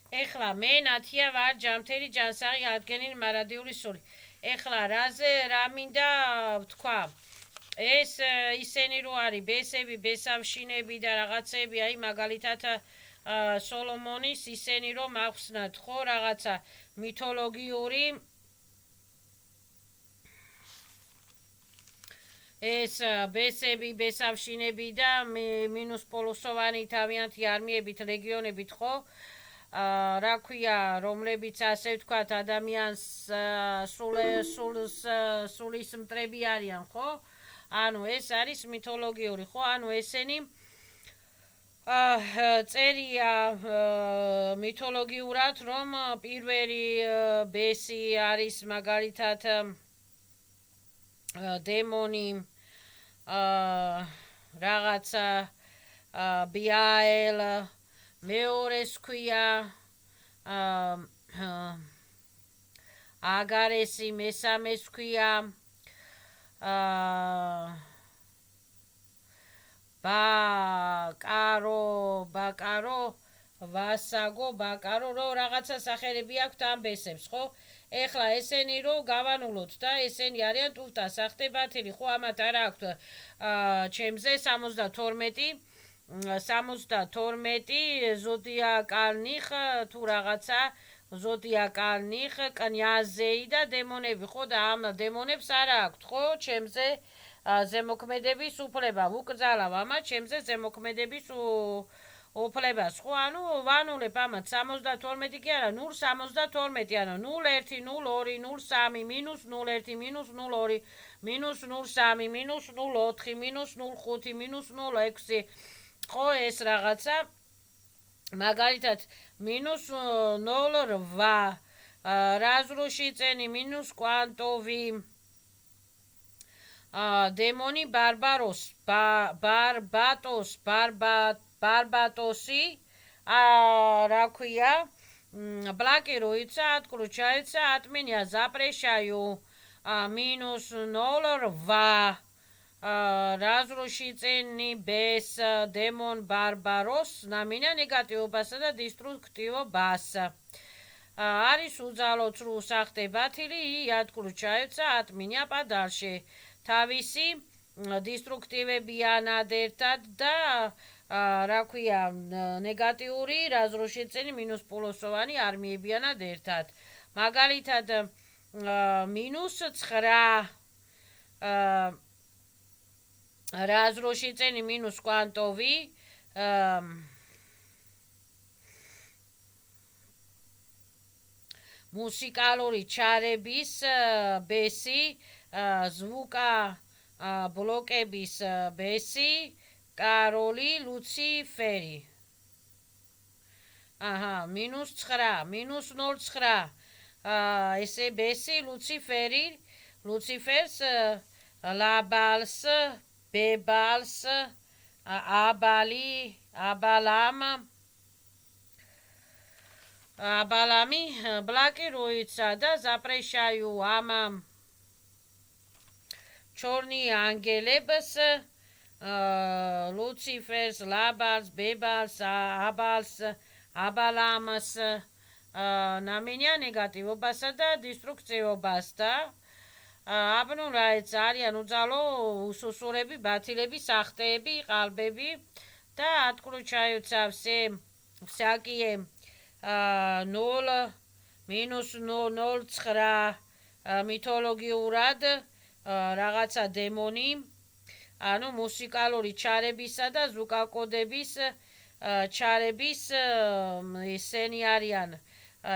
ეხლა მე ნათია ვარ ჯამთერი ჯანსაღი ადგენილი მარადიული სული. ეხლა რა მინდა ვთქვა? ეს ისენი რო არის ბესები, ბესავშინები და რაღაცები, აი მაგალითად სოლომონის ისენი რომ ახსნათ, ხო, რაღაცა მითოლოგიური ეს ბესები, ბესავშინები და მინუს პოლოსოვანი თავიანთი არმიებით, ლეგიონებით, ხო? რა ქვია, რომლებიც ასე ვთქვათ ადამიანს სულის მტრები არიან, ხო? ანუ ეს არის მითოლოგიური, ხო? ანუ ესენი წერია მითოლოგიურად, რომ პირველი ბესი არის მაგალითად დემონი რაღაცა ბიაელ, მეორეს ქვია აგარესი, მესამეს ქვია ბაკარო, ვასაგო, ბაკარო, რო რაღაცა სახელები აქვთ ამ ბესებს, ხო? ეხლა ესენი რო გავანულოთ და ესენი არიან ტუფთა სახტებათილი, ხო, ამათ არა აქვთ ჩემზე 72 ზოდიაკალნიხ თუ რაღაცა ზოდიაკალნიხ კნიაზეი და დემონები, ხო, და ამ დემონებს არა აქვთ, ხო, ჩემზე ზემოქმედების უფლება, ვუკრძალავ ამათ ჩემზე ზემოქმედების უფლებას, ხო, ანუ ვანულებ ამათ 72 კი არა, 072, ანუ 01, 02, 03, მინუს 01, მინუს 02, მინუს 03, მინუს 04, მინუს 05, მინუს 06, ხო, ეს რაღაცა, მაგალითად, მინუს 08, რაზრუშიწენი, მინუს კვანტოვი, დემონი ბარბატოსი, რა ქვია, ბლაკირუიცა, ატკრუჩაიცა, ატმინია ზაპრეშაიუ, მინუს 08, რაზრუშიწენი ბეს, დემონ ბარბაროს, ნამინა ნეგატიობასა და დისტრუქტივობას. არის უძალო ცრუ სახტებათილი, ატკრუჩაიცა, ატმინია პადალში. თავისი დისტრუქტივებიანად ერთად და რა ქვია, ნეგატიური რაზრუშიწენი მინუს პოლოსოვანი არმიებიანად ერთად. მაგალითად მინუს 9 რაზრუშიწენი მინუს კვანტოვი მუსიკალური ჩარების ბესი, ზვუკა ბლოკების ბესი, კაროლი, ლუციფერი. მინუს 9, მინუს 09, ესე ბესი, ლუციფერს, ლაბალს, ბებალს, აბალამი, ბლაკირუიცა და ზაპრეშაიუ ამამ ჩორნი ანგელებს, ლუციფერს, ლაბალს, ბებალს, აბალამს, ნამინია ნეგატივობასა და დისტრუქციობას და აბნურაიც არიან უძალო უსუსურები, ბათილები, სახტეები, ყალბები და ატკრუჩაიუცა всякие 0, მინუს 09 მითოლოგიურად რაღაცა დემონი, ანუ მუსიკალური ჩარებისა და ზუკაკოდების ჩარების ესენი არიან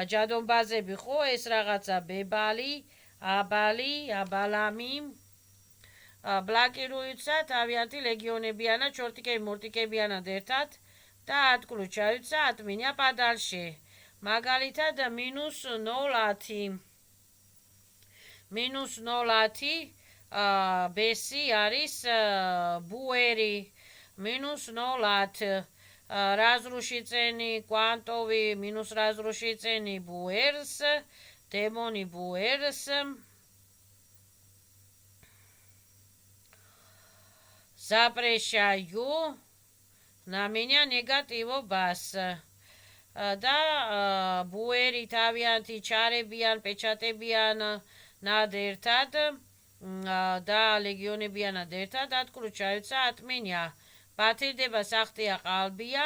ჯადონბაზები, ხო, ეს რაღაცა ბებალი, აბალამი, ბლაკირუიცა, თავიანთი ლეგიონებიანად, ჩორტიკები-მორტიკებიანად ერთად და ატკრუჩაიუცა, ატმინია პადალში. მაგალითად მინუს 0, მინუს 0 ბესი არის ბუერი, მინუს 0 რაზრუშიწენი კვანტოვი, მინუს რაზრუშიწენი ბუერს, დემონი ბუერს, ზაპრეშაიუ ნამინია ნეგატივობას და ბუერი თავიანთი ჩარებიან, პეჩატებიან ნად ერთად და ლეგიონებიანად ერთად ატკრუ ჩაიცა ატმინია ბათილდება სახტია ყალბია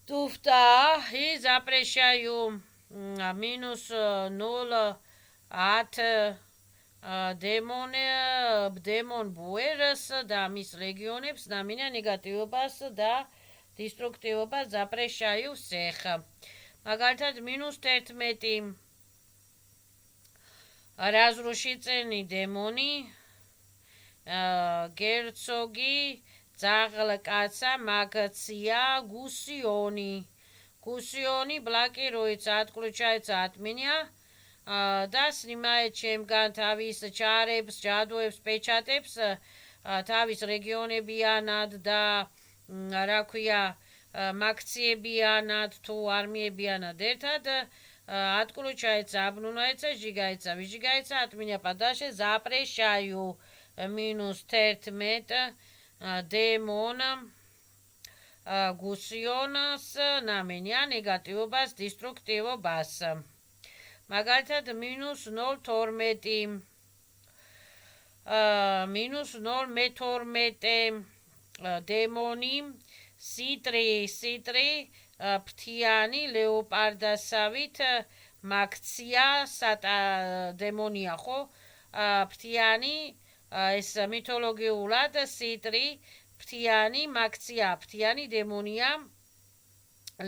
ტუფტა и запрещаю минус 0 ათ დემონ ბუერს და მის ლეგიონებს ნამინა ნეგატივობას და დისტრუქტივობას запрещаю всех. მაგალითად -11 разрушительный დემონი გერცოგი ძაღლკაცა მაგცია გუსიონი ბლოკируется отключается от меня და სნიმაეთ ჩემგან თავის ჩარებს, ჯადოებს, პეჩატებს თავის რეგიონებიანად და რა ქვია მაქციებიანად თუ არმიებიანად ერთად отключается, обнуляется, сжигается, выжигается, от меня подальше запрещаю -11 демон გუსიონს ნამინია ნეგატივობას, დისტრუქტივობას. მაგალითად -012 -012 დემონი სიტრი ფრთიანი ლეოპარდასავით მაქცია დემონია ხო ფრთიანი ეს მითოლოგიურად სიტრი ფრთიანი მაქცია ფრთიანი დემონია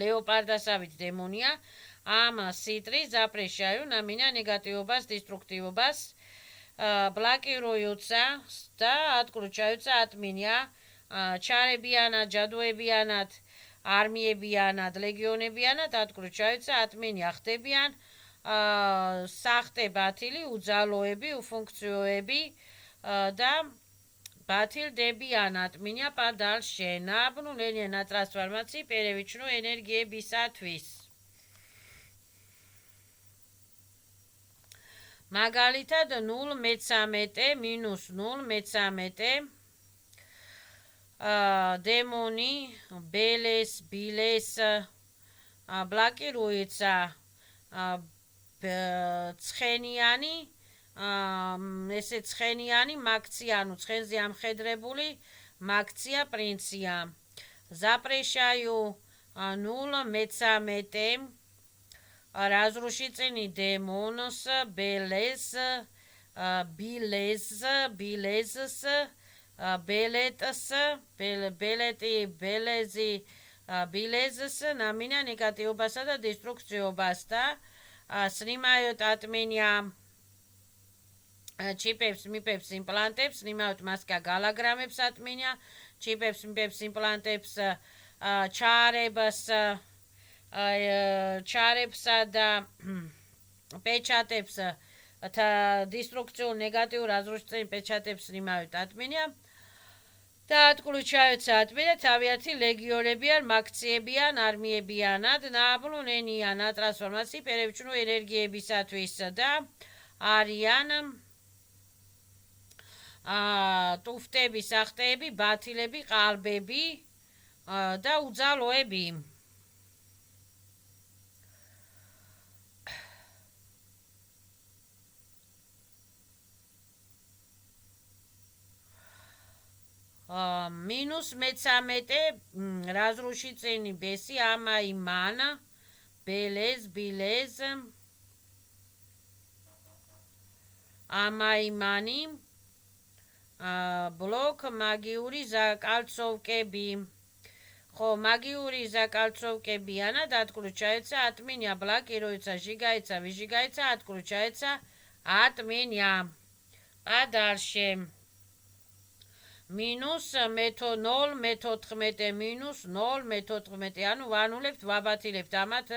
ლეოპარდასავით დემონია ამ სიტრი запрещаю на меня негативობას деструктивობას блокируются და отключаются от меня ჩარებიანად ჯადოებიანად არმიებიანად ლეგიონებიანად отключаются от меня ხდებიან სახტე ბათილი უძალოები უფუნქციოები და ბათილდებიან от меня подальше на обнуление на трансформации перевичну ენერგიებისათვის მაგალითად 013 -013 დემონი ბილეს блокируется ცხენიანი ესე ცხენიანი მაქცია ანუ ცხენზე ამხედრებული მაქცია პრინცია запрещаю 013 разрушительный демонос белес ბილეზს ნამინა ნეგატივობასა და დისტრუქციობას და სნიმაიოთ ატმინია ჩიპებს, მიპებს, იმპლანტებს, სნიმაიოთ მასკა გალაგრამებს ატმინია ჩიპებს, მიპებს, იმპლანტებს, ჩარებსა და პეჩატებს დისტრუქციულ ნეგატიურ разрушительный პეჩატებს სნიმაიოთ ატმინია და отключаются от меня თავიანთი ლეგიონებიან, მაქციებიან, არმიებიანად, ნაბლუნენიან ტრანსფორმაციის პერევიჩნუ ენერგიებისათვის და არიან ტუფტები, სახტეები, ბათილები, ყალბები და უძალოები. -13 разрушительный беси ამაიმანა ბილეს ამაიმანი ბლოკ მაგიური закольцовкები ხო მაგიური закольцовкებიანად отключается от меня блокируется сжигается выжигается отключается от меня подальше -0 ანუ ვანულებთ ვაბათილებთ ამათ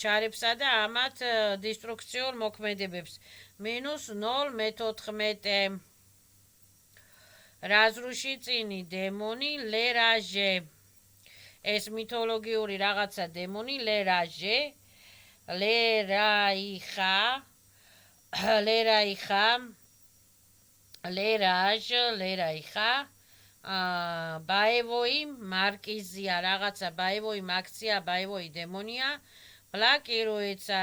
ჩარებსა და ამათ დისტრუქციულ მოქმედებებს -0 разрушительный დემონი ლერაჟე ეს მითოლოგიური რაღაცა დემონი ლერაჟე ლერაიხა ლერაიხა ბაევოი მარკიზია, რაღაცა ბაევოი მაქცია, ბაევოი დემონია, ბლაკიროეცა,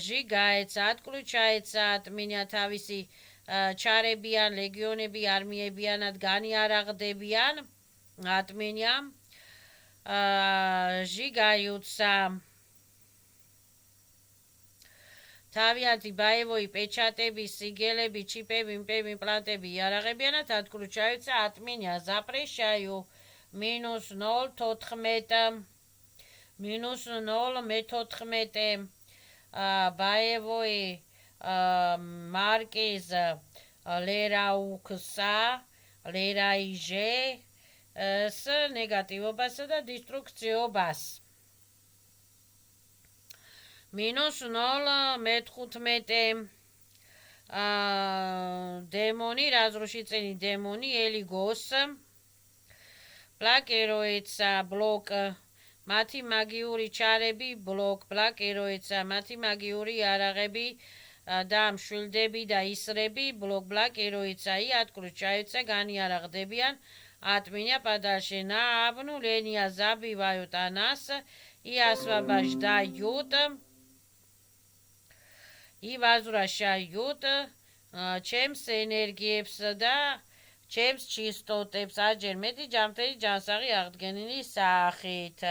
ჟიგაეცა, ატკლუჩაეცა, ატმინია თავისი ჩარებიან, ლეგიონები, არმიებიანად განიარაღდებიან, ატმინია, ჟიგაიუცა, თავიანთი ბაევოი პეჩატები, სიგელები, ჩიპები, იმპლანტები იარაღებიანად ატკლუჩაეცა, ატმინია, ზაპრეშაიუ, -0.14, -0.14, ბაევოი მარკიზ ლერაუქსა, ლერაიჟე, с ნეგატივობასა და დისტრუქციობას. -0.15, დემონი, разрушительный დემონი, ელიგოს, ბლაკიროეცა, ბლოკ, მათი მაგიური ჩარები, ბლოკ, ბლაკიროეცა, მათი მაგიური იარაღები და მშვილდები და ისრები, ბლოკ, ბლაკიროეცა, ატკლუჩაეცა, განიარაღდებიან, ატმინია, პადალშენა, აბნულენია, ზაბივაიუტ, ანას, იასვაბაჟდაიუტ, ივაზურაშაიუტ, ჩემს ენერგიებს და ჩემს ჩისტოტებს აჯერ მეტი ჯამთელი ჯანსაღი აღდგენილი სახით.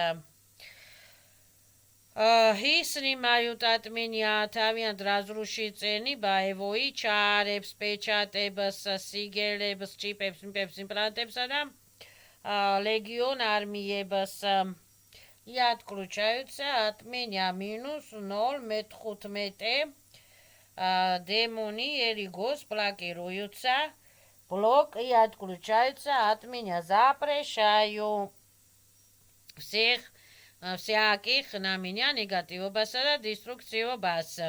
ისნიმაიუტ ატმინია თავიანთ разрушительный ბაევოი ჩარებს, პეჩატებს, სიგელებს, ჩიპებს, იმპლანტებსა და ლეგიონ არმიებს. ატკლუჩაეცა, ატმინია, -0.15, დემონი, ელიგოს, ბლაკიროეცა, ბლოკ, ატკლუჩაეცა, ატმინია, ზაპრეშაიუ, всяких на меня негативობასა და დისტრუქციობას.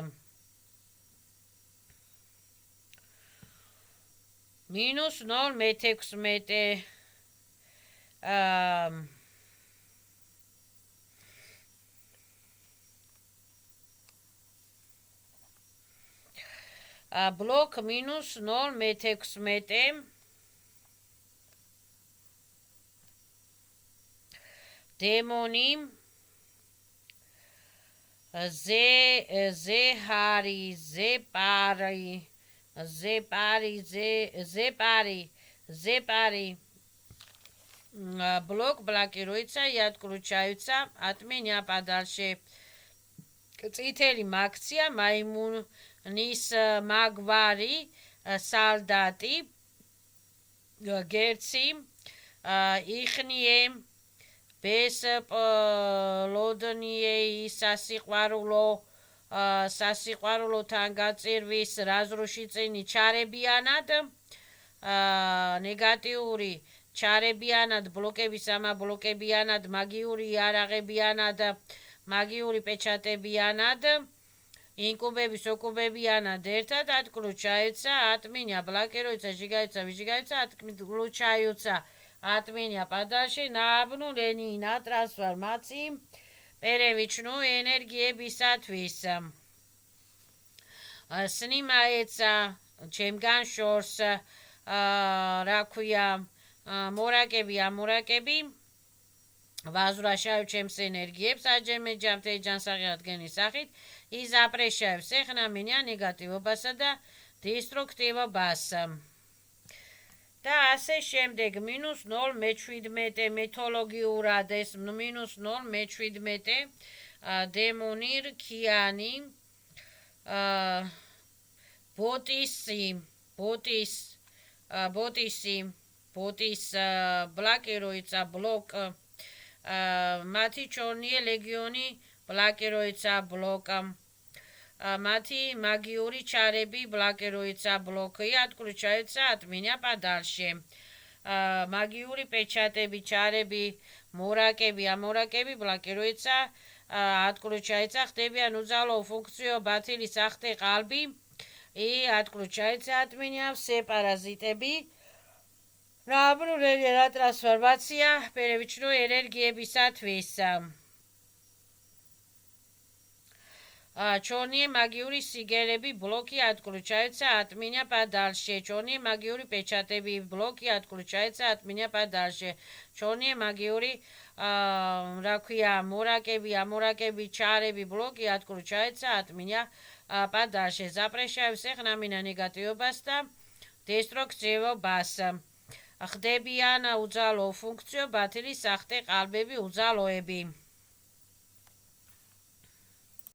-0.16, ბლოკ -0.16, დემონი, ზეჰარი, ზეპარი, ბლოკ, ბლაკიროეცა, ატკლუჩაეცა, ატმინია, პადალშე, წითელი მაქცია, მაიმუნის მაგვარი, სალდატი, გერცი, იხნიე, ბესპლოდნიეი, სასიყვარულოთან გაწირვის разрушительный ჩარებიანად, ნეგატიური ჩარებიანად, ბლოკების ამაბლოკებიანად, მაგიური იარაღებიანად, მაგიური პეჩატებიანად, ინკუბების, ოკუბებიანად ერთად, ატკლუჩაეცა, ატმინია, ბლაკიროეცა, ჟიგაეცა, ვიჟიგაეცა, ატკლუჩაეცა, ატმინია, პადალში, ნაბნულენინა, ტრანსფორმაცი, პერევიჩნუ ენერგიებისათვის. სნიმაეცა, ჩემგან შორს, რა ქვია, მორაკები, ამორაკები, ვაზვრაშავ ჩემს ენერგიებს, აჯერმე ჯამთელი ჯანსაღი აღდგენის სახით, იზაპრეშავებს ეხნამინია ნეგატივობასა და დისტრუქტივობას. და ასე შემდეგ -0.17 მეთოლოგიურად ეს -0.17 დემონი, რქიანი, ბოტის ბლაკიროეცა, ბლოკ, მათი ჩორნიე ლეგიონი, ბლაკიროეცა, ბლოკ, მათი მაგიური ჩარები, ბლაკიროეცა, ბლოკი, ატკლუჩაეცა, ატმინია, პადალშე, მაგიური პეჩატები, ჩარები, მორაკები, ამორაკები, ბლაკიროეცა, ატკლუჩაეცა, ხდებიან უძალო ფუნქციო, ბათილი, სახტე, ყალბი, ატკლუჩაეცა, ატმინია, все პარაზიტები, ნაბნულენია, ტრანსფორმაცია, პერევიჩნუ ენერგიებისათვის. ჩონიე მაგიური სიგელები ბლოკიად კრუჩაეცა ატმინია პადალშე ჩონიე მაგიური პეჩატები ბლოკიად კრუჩაეცა ატმინია პადალშე ჩონიე მაგიური რა ქვია მორაკები ამორაკები ჩარები ბლოკიად კრუჩაეცა ატმინია პადალშე ზაპრეშაევს ეხნამინა ნეგატიობას და დესტროქციებას ხდებიან უძალო ფუნქციო ბათილის სახტე ყალბები უძალოები